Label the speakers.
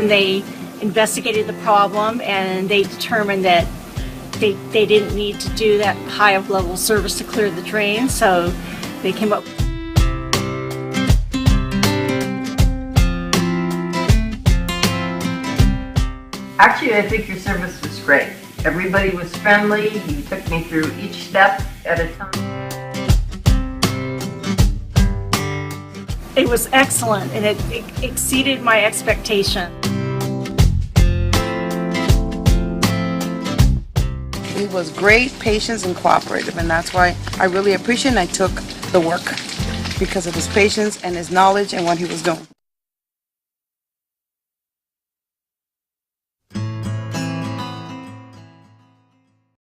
Speaker 1: and they investigated the problem, and they determined that they didn't need to do that high of level service to clear the drain, so they came up.
Speaker 2: Actually, I think your service was great. Everybody was friendly. You took me through each step at a time.
Speaker 1: It was excellent, and it exceeded my expectation.
Speaker 3: He was great, patient, and cooperative, and that's why I really appreciate it, and I took the work because of his patience and his knowledge and what he was doing.